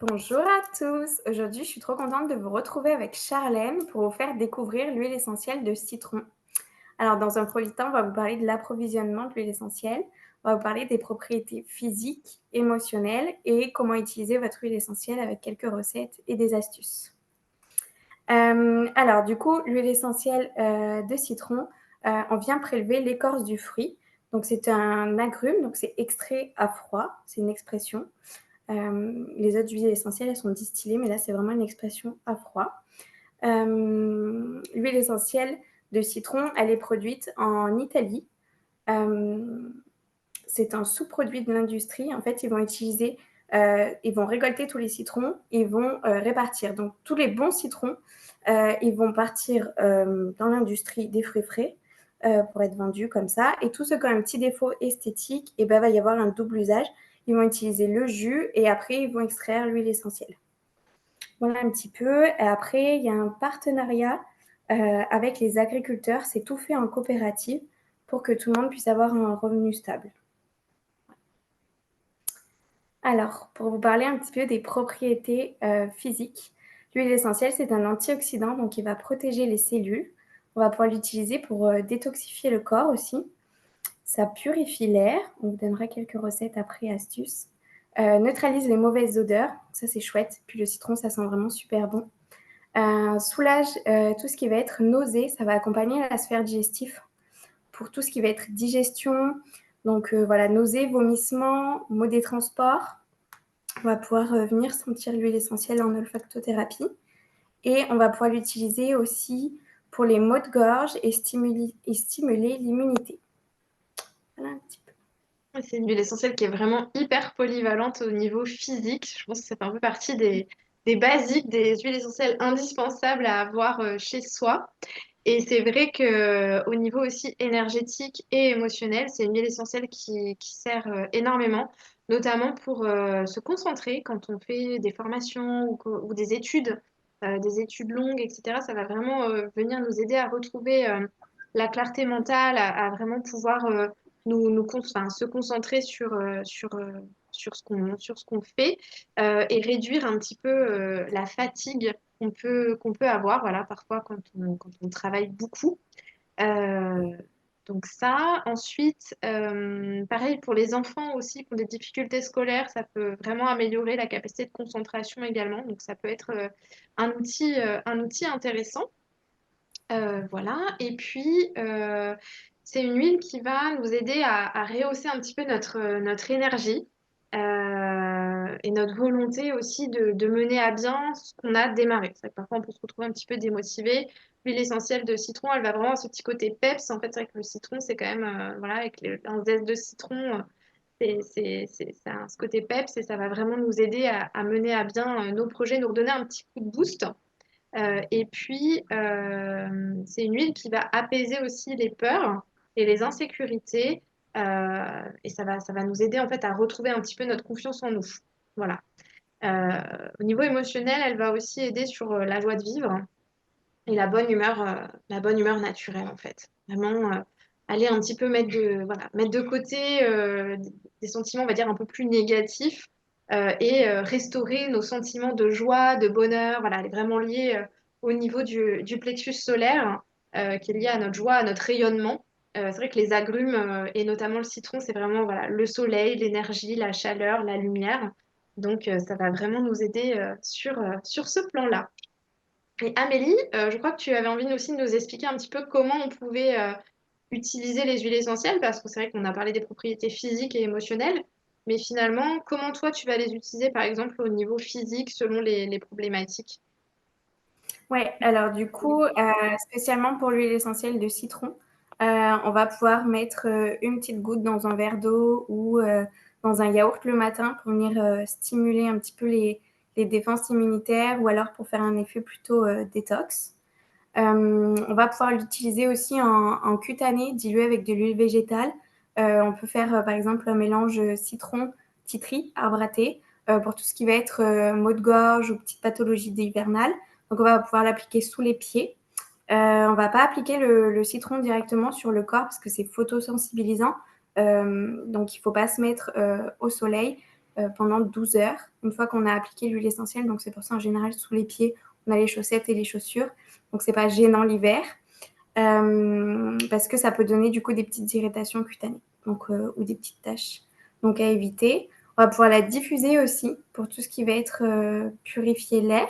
Bonjour à tous. Aujourd'hui, je suis trop contente de vous retrouver avec Charlène pour vous faire découvrir l'huile essentielle de citron. Alors, dans un premier temps, on va vous parler de l'approvisionnement de l'huile essentielle. On va vous parler des propriétés physiques, émotionnelles et comment utiliser votre huile essentielle avec quelques recettes et des astuces. Alors, du coup, l'huile essentielle de citron, on vient prélever l'écorce du fruit. Donc, c'est un agrume, donc c'est extrait à froid, c'est une expression. Les autres huiles essentielles, elles sont distillées, mais là, c'est vraiment une expression à froid. L'huile essentielle de citron, elle est produite en Italie. Euh, c'est un sous-produit de l'industrie. En fait, ils vont récolter tous les citrons, ils vont répartir. Donc, tous les bons citrons, ils vont partir dans l'industrie des fruits frais pour être vendus comme ça. Et tous ceux qui ont un petit défaut esthétique, et ben, va y avoir un double usage. Ils vont utiliser le jus et après, ils vont extraire l'huile essentielle. Voilà un petit peu. Et après, il y a un partenariat avec les agriculteurs. C'est tout fait en coopérative pour que tout le monde puisse avoir un revenu stable. Alors, pour vous parler un petit peu des propriétés physiques, l'huile essentielle, c'est un antioxydant, donc il va protéger les cellules. On va pouvoir l'utiliser pour détoxifier le corps aussi. Ça purifie l'air. On vous donnera quelques recettes après, astuces. Neutralise les mauvaises odeurs. Ça, c'est chouette. Puis le citron, ça sent vraiment super bon. Soulage tout ce qui va être nausée. Ça va accompagner la sphère digestive pour tout ce qui va être digestion. Donc voilà, nausée, vomissements, maux des transports. On va pouvoir venir sentir l'huile essentielle en olfactothérapie. Et on va pouvoir l'utiliser aussi pour les maux de gorge et stimuler l'immunité. Voilà un petit peu. Ouais, c'est une huile essentielle qui est vraiment hyper polyvalente au niveau physique. Je pense que ça fait un peu partie des basiques, des huiles essentielles indispensables à avoir chez soi. Et c'est vrai que au niveau aussi énergétique et émotionnel, c'est une huile essentielle qui sert énormément, notamment pour se concentrer quand on fait des formations ou des études longues, etc. Ça va vraiment venir nous aider à retrouver la clarté mentale, à vraiment pouvoir enfin, se concentrer sur ce qu'on fait et réduire un petit peu la fatigue qu'on peut avoir, voilà, parfois quand on travaille beaucoup. Euh, donc ça, ensuite, pareil pour les enfants aussi qui ont des difficultés scolaires, ça peut vraiment améliorer la capacité de concentration également. Donc ça peut être un outil intéressant. Voilà. Et puis, c'est une huile qui va nous aider à rehausser un petit peu notre énergie et notre volonté aussi de mener à bien ce qu'on a démarré. C'est vrai que parfois, on peut se retrouver un petit peu démotivé. L'huile essentielle de citron, elle va vraiment avoir ce petit côté peps. En fait, c'est vrai que le citron, c'est quand même, voilà, avec un zeste de citron, ça a ce côté peps et ça va vraiment nous aider à mener à bien nos projets, nous redonner un petit coup de boost. Et puis, c'est une huile qui va apaiser aussi les peurs et les insécurités. Et ça va nous aider en fait à retrouver un petit peu notre confiance en nous. Voilà. Au niveau émotionnel, elle va aussi aider sur la joie de vivre et la bonne humeur naturelle en fait. Vraiment, aller un petit peu mettre de côté des sentiments, on va dire, un peu plus négatifs et restaurer nos sentiments de joie, de bonheur. Voilà, elle est vraiment liée au niveau du plexus solaire qui est lié à notre joie, à notre rayonnement. C'est vrai que les agrumes et notamment le citron, c'est vraiment voilà, le soleil, l'énergie, la chaleur, la lumière. Donc, ça va vraiment nous aider sur ce plan-là. Et Amélie, je crois que tu avais envie aussi de nous expliquer un petit peu comment on pouvait utiliser les huiles essentielles, parce que c'est vrai qu'on a parlé des propriétés physiques et émotionnelles, mais finalement, comment toi tu vas les utiliser, par exemple, au niveau physique, selon les problématiques? Ouais, alors du coup, spécialement pour l'huile essentielle de citron, on va pouvoir mettre une petite goutte dans un verre d'eau ou dans un yaourt le matin pour venir stimuler un petit peu les défenses immunitaires ou alors pour faire un effet plutôt détox. On va pouvoir l'utiliser aussi en cutané, dilué avec de l'huile végétale. On peut faire par exemple un mélange citron, titri, arbre à thé pour tout ce qui va être maux de gorge ou petites pathologies hivernales. Donc on va pouvoir l'appliquer sous les pieds. On ne va pas appliquer le citron directement sur le corps parce que c'est photosensibilisant. Donc il ne faut pas se mettre au soleil. pendant 12 heures, une fois qu'on a appliqué l'huile essentielle. Donc c'est pour ça en général sous les pieds, on a les chaussettes et les chaussures. Donc c'est pas gênant l'hiver. Parce que ça peut donner du coup des petites irritations cutanées donc, ou des petites taches. Donc à éviter. On va pouvoir la diffuser aussi pour tout ce qui va être purifier l'air.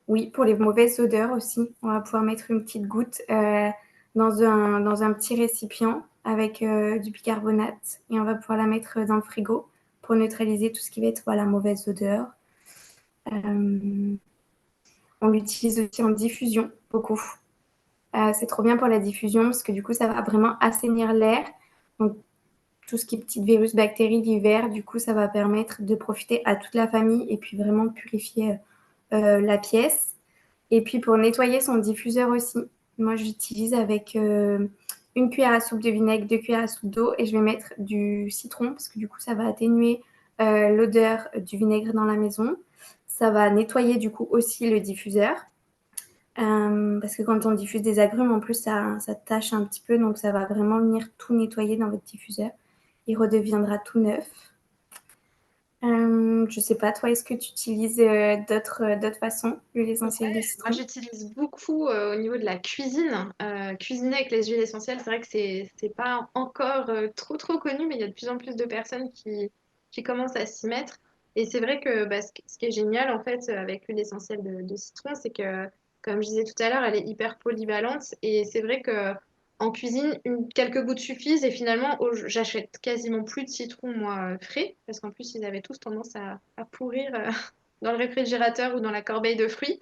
Oui, pour les mauvaises odeurs aussi. On va pouvoir mettre une petite goutte dans un petit récipient avec du bicarbonate et on va pouvoir la mettre dans le frigo pour neutraliser tout ce qui va être voilà, mauvaise odeur. On l'utilise aussi en diffusion, beaucoup. C'est trop bien pour la diffusion parce que du coup, ça va vraiment assainir l'air. Donc, tout ce qui est petites virus, bactéries l'hiver, du coup, ça va permettre de profiter à toute la famille et puis vraiment purifier la pièce. Et puis, pour nettoyer son diffuseur aussi, moi, j'utilise avec une cuillère à soupe de vinaigre, 2 cuillères à soupe d'eau et je vais mettre du citron parce que du coup, ça va atténuer l'odeur du vinaigre dans la maison. Ça va nettoyer du coup aussi le diffuseur. Parce que quand on diffuse des agrumes, en plus, ça tâche un petit peu, donc ça va vraiment venir tout nettoyer dans votre diffuseur. Il redeviendra tout neuf. Je sais pas, toi, est-ce que tu utilises d'autres façons l'huile essentielle de Moi, citron? j'utilise beaucoup au niveau de la cuisine. Cuisiner avec les huiles essentielles, c'est vrai que c'est pas encore trop connu, mais il y a de plus en plus de personnes qui commencent à s'y mettre. Et c'est vrai que bah, ce qui est génial en fait avec l'huile essentielle de citron, c'est que, comme je disais tout à l'heure, elle est hyper polyvalente. Et c'est vrai que en cuisine, quelques gouttes suffisent. Et finalement, j'achète quasiment plus de citron moi frais, parce qu'en plus, ils avaient tous tendance à pourrir dans le réfrigérateur ou dans la corbeille de fruits.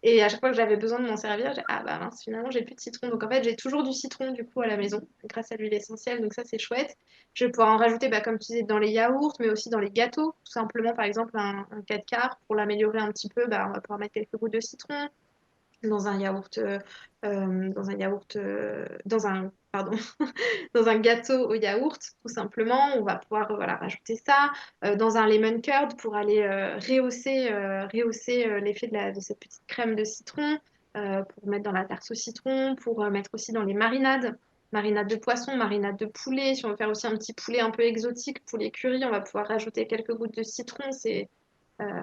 Et à chaque fois que j'avais besoin de m'en servir, ah bah mince, finalement j'ai plus de citron. Donc en fait j'ai toujours du citron du coup à la maison grâce à l'huile essentielle. Donc ça c'est chouette. Je vais pouvoir en rajouter bah, comme tu disais dans les yaourts, mais aussi dans les gâteaux. Tout simplement par exemple un 4 quarts pour l'améliorer un petit peu, bah, on va pouvoir mettre quelques gouttes de citron dans un yaourt, dans un pardon, dans un gâteau au yaourt, tout simplement. On va pouvoir voilà, rajouter ça dans un lemon curd pour aller rehausser l'effet de cette petite crème de citron, pour mettre dans la tarte au citron, pour mettre aussi dans les marinades. Marinade de poisson, marinade de poulet. Si on veut faire aussi un petit poulet un peu exotique, poulet curry, on va pouvoir rajouter quelques gouttes de citron. Euh,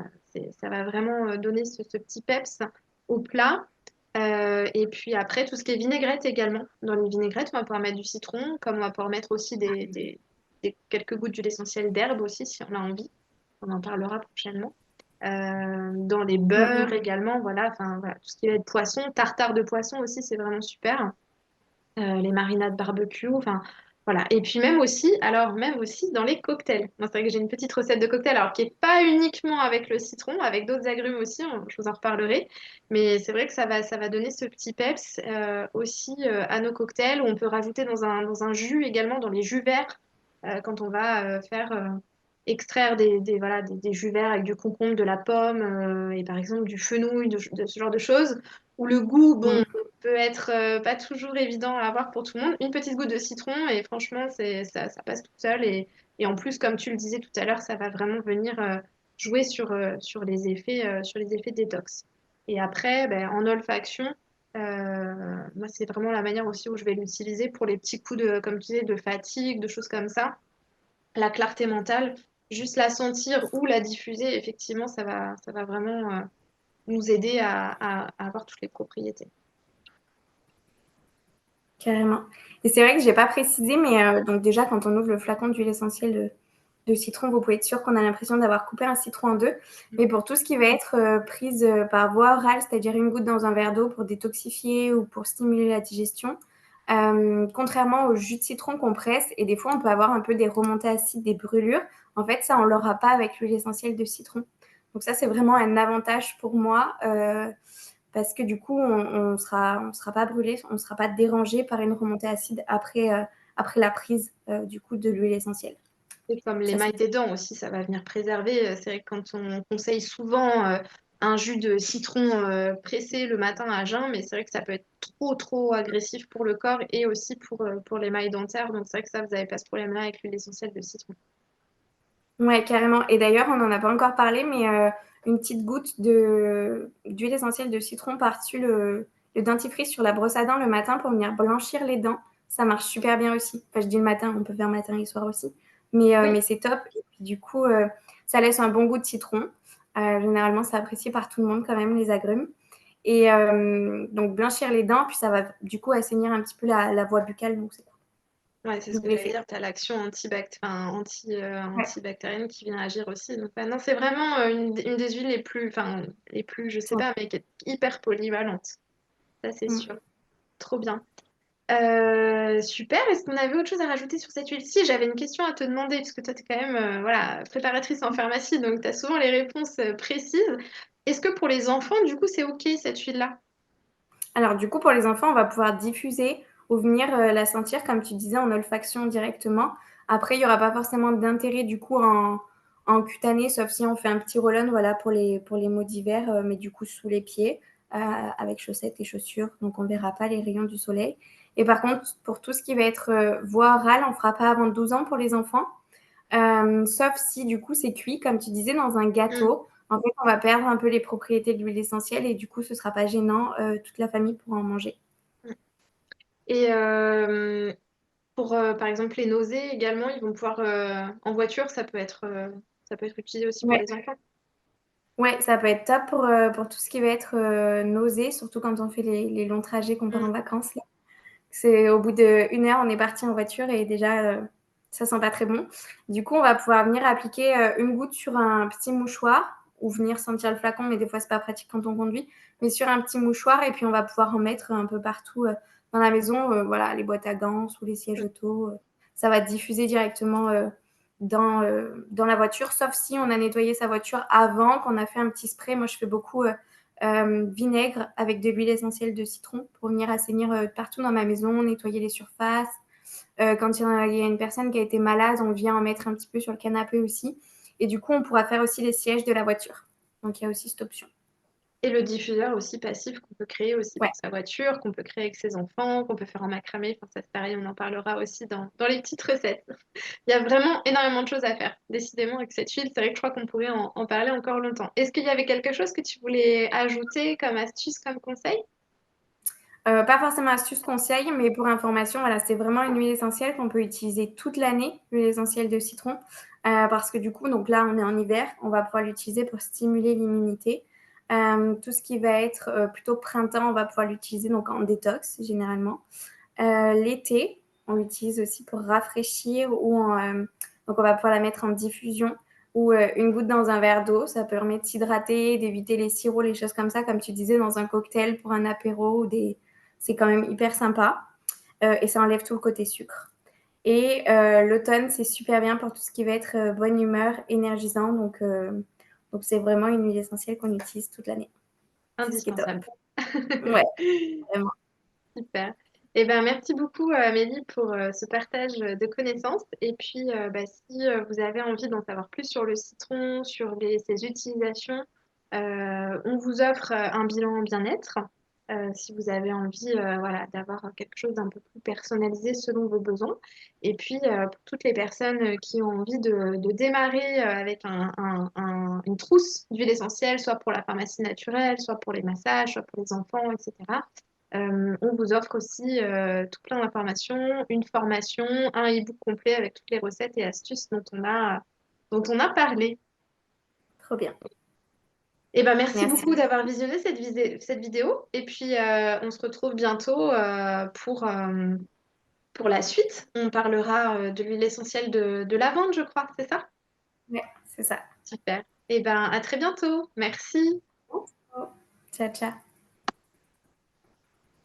ça va vraiment donner ce petit peps au plat. Et puis après, tout ce qui est vinaigrette également. Dans les vinaigrettes, on va pouvoir mettre du citron, comme on va pouvoir mettre aussi quelques gouttes d'huile essentielle d'herbe aussi, si on a envie. On en parlera prochainement. Dans les Mm, beurres également, voilà, enfin, voilà, tout ce qui va être poisson, tartare de poisson aussi, c'est vraiment super. Les marinades barbecue, enfin voilà. Et puis même aussi dans les cocktails. Moi, c'est vrai que j'ai une petite recette de cocktail, alors qui est pas uniquement avec le citron, avec d'autres agrumes aussi, je vous en reparlerai. Mais c'est vrai que ça va donner ce petit peps aussi à nos cocktails, où on peut rajouter dans un jus également, dans les jus verts, quand on va faire extraire voilà, des jus verts avec du concombre, de la pomme, et par exemple du fenouil, de ce genre de choses, où le goût, bon, mm. peut être pas toujours évident à avoir pour tout le monde. Une petite goutte de citron et franchement, ça passe tout seul. Et en plus, comme tu le disais tout à l'heure, ça va vraiment venir jouer sur les effets détox. Et après, ben, en olfaction, moi, c'est vraiment la manière aussi où je vais l'utiliser pour les petits coups de, comme tu disais, de fatigue, de choses comme ça. La clarté mentale, juste la sentir ou la diffuser, effectivement, ça va vraiment nous aider à avoir toutes les propriétés. Carrément. Et c'est vrai que j'ai pas précisé, mais donc déjà, quand on ouvre le flacon d'huile essentielle de citron, vous pouvez être sûr qu'on a l'impression d'avoir coupé un citron en deux. Mais pour tout ce qui va être prise par voie orale, c'est-à-dire une goutte dans un verre d'eau pour détoxifier ou pour stimuler la digestion, contrairement au jus de citron qu'on presse, et des fois on peut avoir un peu des remontées acides, des brûlures, en fait ça on l'aura pas avec l'huile essentielle de citron. Donc ça c'est vraiment un avantage pour moi. Parce que du coup, on sera pas brûlé, on ne sera pas dérangé par une remontée acide après la prise du coup de l'huile essentielle. Et comme Ça, l'émail des dents aussi, ça va venir préserver. C'est vrai que quand on conseille souvent un jus de citron pressé le matin à jeun, mais c'est vrai que ça peut être trop agressif pour le corps et aussi pour l'émail dentaire. Donc c'est vrai que ça, vous n'avez pas ce problème-là avec l'huile essentielle de citron. ouais, carrément. Et d'ailleurs, on n'en a pas encore parlé, mais une petite goutte d'huile essentielle de citron par-dessus le dentifrice sur la brosse à dents le matin pour venir blanchir les dents. ça marche super bien aussi. Enfin, je dis le matin, on peut faire matin et soir aussi. Oui. Mais c'est top. Et puis du coup, ça laisse un bon goût de citron. Généralement, c'est apprécié par tout le monde quand même, les agrumes. Et donc, blanchir les dents, puis ça va du coup assainir un petit peu la voie buccale, donc c'est cool. Ouais, c'est ce que Je l'ai j'allais fait. dire, tu as l'action Ouais, antibactérienne qui vient agir aussi. Donc, ouais, non, c'est vraiment une des huiles les plus, je sais sans- pas, mais qui est hyper polyvalente. Ça, c'est mm. sûr. Trop bien. Super. Est-ce qu'on avait autre chose à rajouter sur cette huile? Si, j'avais une question à te demander, parce que toi, tu es quand même voilà, préparatrice en pharmacie, donc tu as souvent les réponses précises. Est-ce que pour les enfants, du coup, c'est OK cette huile-là? Alors, du coup, pour les enfants, on va pouvoir diffuser ou venir la sentir, comme tu disais, en olfaction directement. Après, il n'y aura pas forcément d'intérêt, du coup, en cutané, sauf si on fait un petit roll-on, voilà, pour les maux d'hiver, mais du coup, sous les pieds, avec chaussettes et chaussures. Donc, on ne verra pas les rayons du soleil. Et par contre, pour tout ce qui va être voie orale, on ne fera pas avant 12 ans pour les enfants. Sauf si du coup c'est cuit, comme tu disais, dans un Mm. gâteau. En fait, on va perdre un peu les propriétés de l'huile essentielle et du coup, ce ne sera pas gênant. Toute la famille pourra en manger. Mm. Et pour, par exemple, les nausées également, ils vont pouvoir, en voiture, ça peut être utilisé aussi pour Ouais. les enfants. Ouais, ça peut être top pour tout ce qui va être nausée, surtout quand on fait les longs trajets qu'on part Mm. en vacances. Là. C'est au bout d'une heure, on est parti en voiture et déjà, ça sent pas très bon. Du coup, on va pouvoir venir appliquer une goutte sur un petit mouchoir ou venir sentir le flacon, mais des fois, c'est pas pratique quand on conduit. Mais sur un petit mouchoir et puis on va pouvoir en mettre un peu partout dans la maison, voilà, les boîtes à gants, sous les sièges auto. Ça va diffuser directement dans la voiture, sauf si on a nettoyé sa voiture avant, qu'on a fait un petit spray. Moi, je fais beaucoup vinaigre avec de l'huile essentielle de citron pour venir assainir partout dans ma maison, nettoyer les surfaces. Quand il y a une personne qui a été malade, on vient en mettre un petit peu sur le canapé aussi. Et du coup, on pourra faire aussi les sièges de la voiture. Donc, il y a aussi cette option. Et le diffuseur aussi passif qu'on peut créer aussi Ouais, pour sa voiture, qu'on peut créer avec ses enfants, qu'on peut faire en macramé. Enfin, ça c'est pareil, on en parlera aussi dans les petites recettes. Il y a vraiment énormément de choses à faire, décidément, avec cette huile. C'est vrai que je crois qu'on pourrait en parler encore longtemps. Est-ce qu'il y avait quelque chose que tu voulais ajouter comme astuce, comme conseil? pas forcément astuce conseil, mais pour information, voilà, c'est vraiment une huile essentielle qu'on peut utiliser toute l'année, l'huile essentielle de citron, parce que du coup, donc là, on est en hiver, on va pouvoir l'utiliser pour stimuler l'immunité. Tout ce qui va être plutôt printemps, on va pouvoir l'utiliser donc en détox généralement. L'été, on l'utilise aussi pour rafraîchir donc on va pouvoir la mettre en diffusion ou une goutte dans un verre d'eau. Ça permet de s'hydrater, d'éviter les sirops, les choses comme ça, comme tu disais, dans un cocktail pour un apéro. C'est quand même hyper sympa et ça enlève tout le côté sucre. Et l'automne, c'est super bien pour tout ce qui va être bonne humeur, énergisant. Donc c'est vraiment une huile essentielle qu'on utilise toute l'année. C'est ce qui est top. Indispensable. Ouais, vraiment. Super. Eh ben, merci beaucoup, Amélie, pour ce partage de connaissances. Et puis, bah, si vous avez envie d'en savoir plus sur le citron, sur ses utilisations, on vous offre un bilan bien-être. Si vous avez envie, voilà, d'avoir quelque chose d'un peu plus personnalisé selon vos besoins. Et puis, pour toutes les personnes qui ont envie de démarrer avec une trousse d'huile essentielle, soit pour la pharmacie naturelle, soit pour les massages, soit pour les enfants, etc. On vous offre aussi tout plein d'informations, une formation, un e-book complet avec toutes les recettes et astuces dont on a parlé. Trop bien. Et ben, merci Merci. beaucoup d'avoir visionné cette vidéo. Et puis, on se retrouve bientôt pour la suite. On parlera de l'huile essentielle de lavande, je crois, c'est ça? Ouais, c'est ça. Super. Et ben, à très bientôt. Merci. Ciao, ciao.